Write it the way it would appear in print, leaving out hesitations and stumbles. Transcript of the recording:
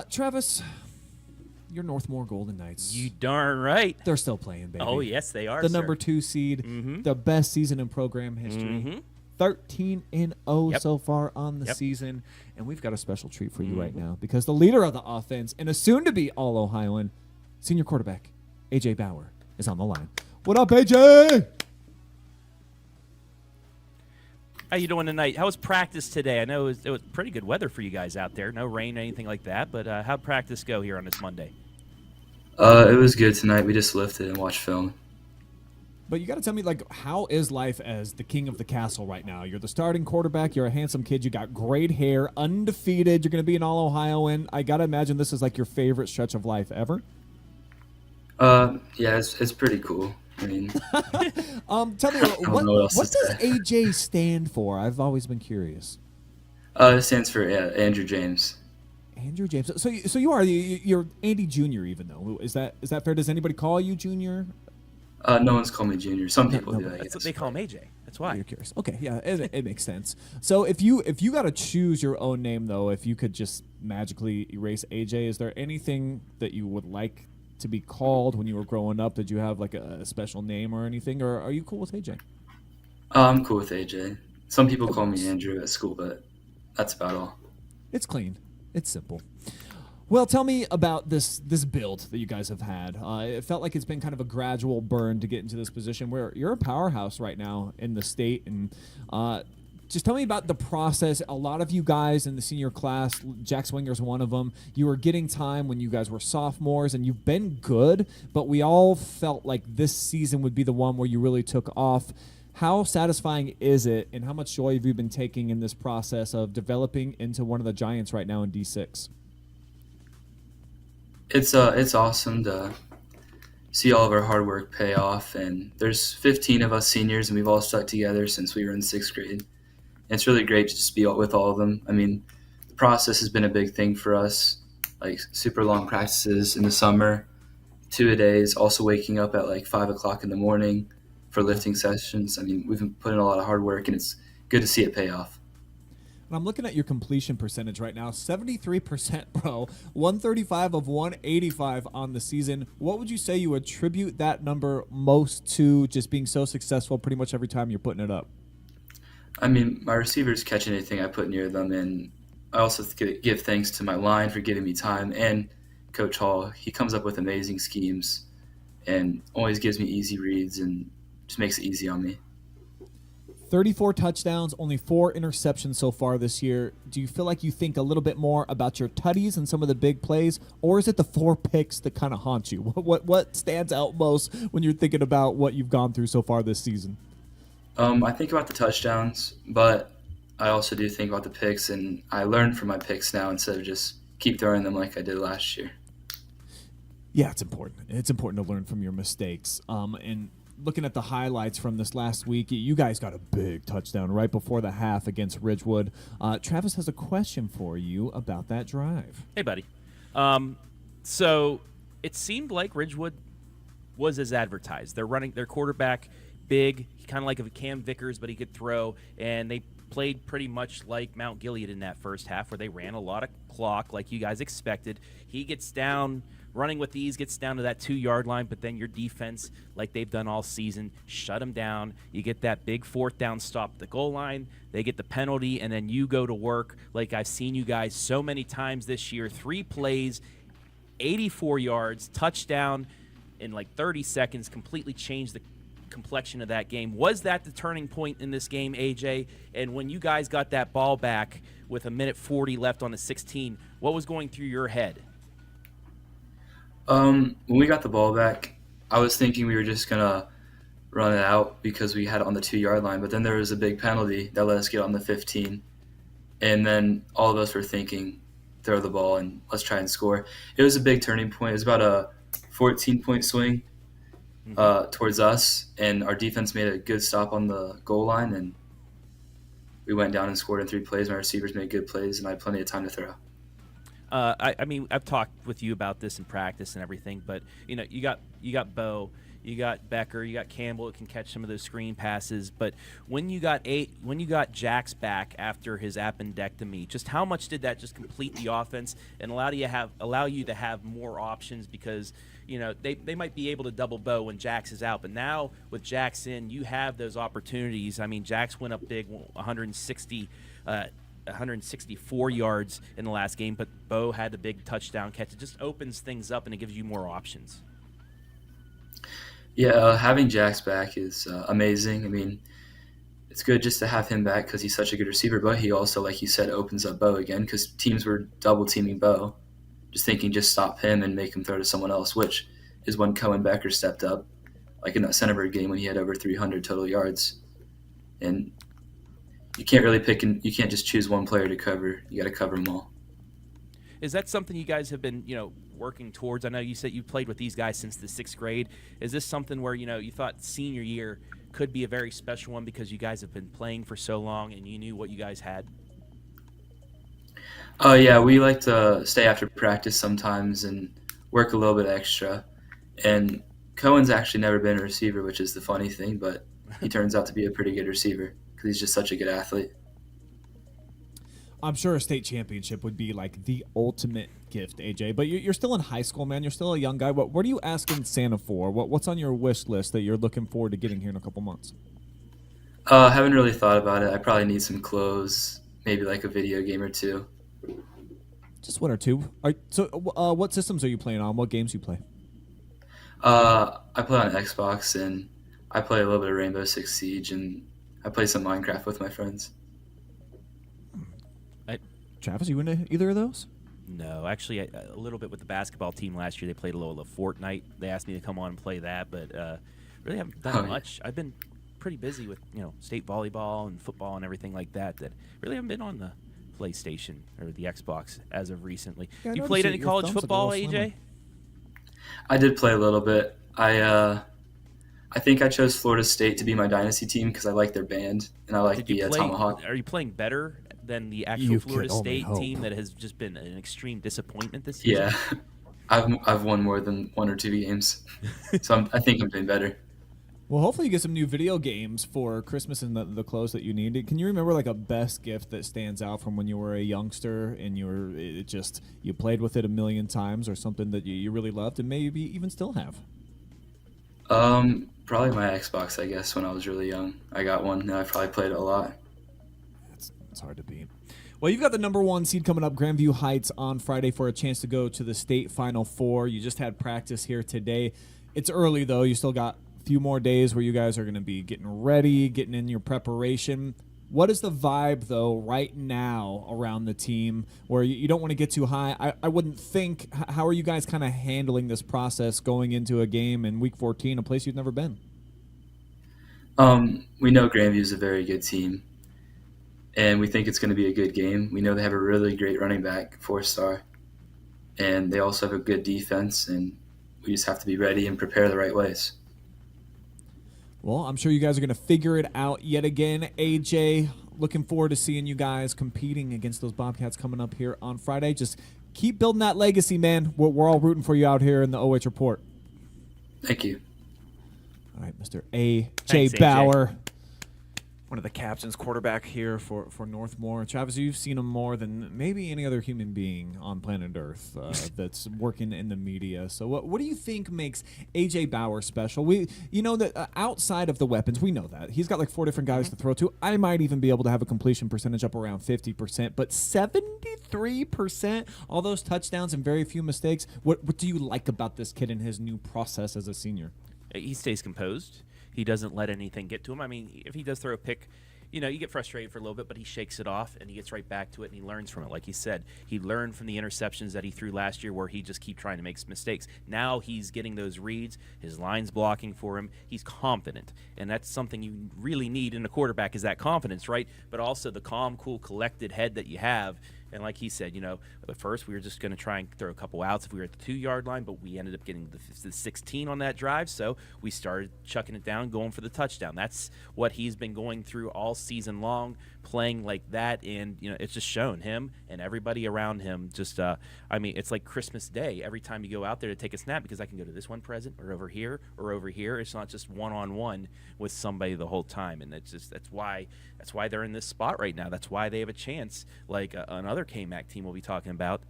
Travis, your Northmor Golden Knights. You darn right. They're still playing, baby. Oh, yes, they are, The sir. number 2 seed, the best season in program history. 13-0 so far on the season. And we've got a special treat for you right now because the leader of the offense and a soon-to-be All-Ohioan senior quarterback, A.J. Bauer, is on the line. What up, A.J.? How you doing tonight? How was practice today? I know it was pretty good weather for you guys out there. No rain or anything like that, but how'd practice go here on this Monday? It was good tonight. We just lifted and watched film. But you got to tell me, how is life as the king of the castle right now? You're the starting quarterback. You're a handsome kid. You got great hair, undefeated. You're going to be an All-Ohioan. I got to imagine this is your favorite stretch of life ever. Yeah, it's pretty cool. I mean, tell me, what does AJ stand for? I've always been curious. It stands for Andrew James. Andrew James. So you're Andy Jr. Even though is that fair? Does anybody call you Junior? No one's called me Junior. Some people do. That's what they call him, AJ. That's why. You're curious. Okay, yeah, it makes sense. So if you got to choose your own name though, if you could just magically erase AJ, is there anything that you would like to be called when you were growing up? Did you have a special name or anything, or are you cool with AJ? I'm cool with AJ. Some people call me Andrew at school, but that's about all. It's clean. It's simple. Well, tell me about this build that you guys have had. It felt like it's been kind of a gradual burn to get into this position where you're a powerhouse right now in the state. And just tell me about the process. A lot of you guys in the senior class, Jack Swinger's one of them, you were getting time when you guys were sophomores, and you've been good, but we all felt like this season would be the one where you really took off. How satisfying is it, and how much joy have you been taking in this process of developing into one of the giants right now in D6? It's awesome to see all of our hard work pay off, and there's 15 of us seniors, and we've all stuck together since we were in 6th grade. And it's really great to just be with all of them. I mean, the process has been a big thing for us, super long practices in the summer, 2-a-days, also waking up at 5 o'clock in the morning for lifting sessions. I mean, we've been putting a lot of hard work, and it's good to see it pay off. And I'm looking at your completion percentage right now, 73%, bro. 135 of 185 on the season. What would you say you attribute that number most to, just being so successful pretty much every time you're putting it up? I mean, my receivers catch anything I put near them, and I also give thanks to my line for giving me time, and Coach Hall. He comes up with amazing schemes and always gives me easy reads and just makes it easy on me. 34 touchdowns, only 4 interceptions so far this year. Do you feel like you think a little bit more about your tutties and some of the big plays, or is it the 4 picks that kind of haunt you? What stands out most when you're thinking about what you've gone through so far this season? I think about the touchdowns, but I also do think about the picks, and I learned from my picks now instead of just keep throwing them like I did last year. Yeah, it's important. It's important to learn from your mistakes. And looking at the highlights from this last week, you guys got a big touchdown right before the half against Ridgewood. Travis has a question for you about that drive. Hey, buddy. So it seemed like Ridgewood was as advertised. They're running their quarterback big, kind of like a Cam Vickers, but he could throw, and they played pretty much like Mount Gilead in that first half where they ran a lot of clock like you guys expected. He gets down, running with ease, gets down to that 2-yard line, but then your defense, like they've done all season, shut him down. You get that big 4th down stop at the goal line. They get the penalty, and then you go to work like I've seen you guys so many times this year. 3 plays, 84 yards, touchdown in 30 seconds, completely changed the complexion of that game. Was that the turning point in this game, AJ? And when you guys got that ball back with 1:40 left on the 16, what was going through your head? When we got the ball back, I was thinking we were just going to run it out because we had it on the 2-yard line, but then there was a big penalty that let us get on the 15. And then all of us were thinking, throw the ball and let's try and score. It was a big turning point. It was about a 14-point swing towards us, and our defense made a good stop on the goal line, and we went down and scored in 3 plays. My receivers made good plays, and I had plenty of time to throw. I mean, I've talked with you about this in practice and everything, but you got Bo. you got Becker, you got Campbell that can catch some of those screen passes. But when you got Jax back after his appendectomy, just how much did that just complete the offense and allow you to have more options? Because they might be able to double bow when Jax is out, but now with Jax in, you have those opportunities. I mean, Jax went up big, 164 yards in the last game, but Bo had the big touchdown catch. It just opens things up and it gives you more options. Yeah, having Jax back is amazing. I mean, it's good just to have him back because he's such a good receiver, but he also, like you said, opens up Bo again because teams were double-teaming Bo, just thinking just stop him and make him throw to someone else, which is when Cohen Becker stepped up, like in that Centerburg game when he had over 300 total yards. And you can't really you can't just choose one player to cover. You got to cover them all. Is that something you guys have been, working towards? I know you said you played with these guys since the 6th grade. Is this something where, you thought senior year could be a very special one because you guys have been playing for so long and you knew what you guys had? Oh, yeah, we like to stay after practice sometimes and work a little bit extra. And Cohen's actually never been a receiver, which is the funny thing, but he turns out to be a pretty good receiver because he's just such a good athlete. I'm sure a state championship would be like the ultimate gift, AJ. But you're still in high school, man. You're still a young guy. What are you asking Santa for? What's on your wish list that you're looking forward to getting here in a couple months? I haven't really thought about it. I probably need some clothes, maybe like a video game or two. Just one or two. What systems are you playing on? What games you play? I play on Xbox, and I play a little bit of Rainbow Six Siege, and I play some Minecraft with my friends. Travis, you into either of those? No, actually, a little bit with the basketball team last year. They played a little of Fortnite. They asked me to come on and play that, but really haven't done much. I've been pretty busy with state volleyball and football and everything like that. That really haven't been on the PlayStation or the Xbox as of recently. Yeah, you played any college football, AJ? I did play a little bit. I think I chose Florida State to be my dynasty team because I like their band and I like the Tomahawk. Are you playing better than the actual Florida State team that has just been an extreme disappointment this season? Yeah, I've won more than 1 or 2 games, so I think I'm doing better. Well, hopefully you get some new video games for Christmas and the clothes that you need. Can you remember like a best gift that stands out from when you were a youngster and you played with it a million times, or something that you really loved and maybe even still have? Probably my Xbox, I guess. When I was really young, I got one, and I probably played it a lot. It's hard to beat. Well, you've got the number 1 seed coming up, Grandview Heights, on Friday for a chance to go to the state Final Four. You just had practice here today. It's early, though. You still got a few more days where you guys are going to be getting ready, getting in your preparation. What is the vibe, though, right now around the team where you don't want to get too high? I wouldn't think. How are you guys kind of handling this process going into a game in Week 14, a place you've never been? We know Grandview is a very good team, and we think it's going to be a good game. We know they have a really great running back, 4-star, and they also have a good defense, and we just have to be ready and prepare the right ways. Well, I'm sure you guys are going to figure it out yet again. AJ, looking forward to seeing you guys competing against those Bobcats coming up here on Friday. Just keep building that legacy, man. We're all rooting for you out here in the OH Report. Thank you. All right, Mr. A.J. Thanks, AJ. Bauer, one of the captains, quarterback here for Northmor. Travis, you've seen him more than maybe any other human being on planet Earth that's working in the media. So what do you think makes A.J. Bauer special? That outside of the weapons, we know that. He's got like 4 different guys to throw to. I might even be able to have a completion percentage up around 50%, but 73%, all those touchdowns and very few mistakes. What do you like about this kid and his new process as a senior? He stays composed. He doesn't let anything get to him. I mean, if he does throw a pick, you get frustrated for a little bit, but he shakes it off and he gets right back to it and he learns from it. Like he said, he learned from the interceptions that he threw last year where he just keep trying to make mistakes. Now he's getting those reads. His line's blocking for him. He's confident, and that's something you really need in a quarterback is that confidence, right? But also the calm, cool, collected head that you have. And like he said, at first we were just going to try and throw a couple outs if we were at the 2-yard line, but we ended up getting the 16 on that drive, so we started chucking it down, going for the touchdown. That's what he's been going through all season long, playing like that, and it's just shown him and everybody around him. Just I mean, it's like Christmas Day every time you go out there to take a snap, because I can go to this one present or over here or over here. It's not just one-on-one with somebody the whole time, and that's why they're in this spot right now. That's why they have a chance, like another KMAC team we'll be talking about,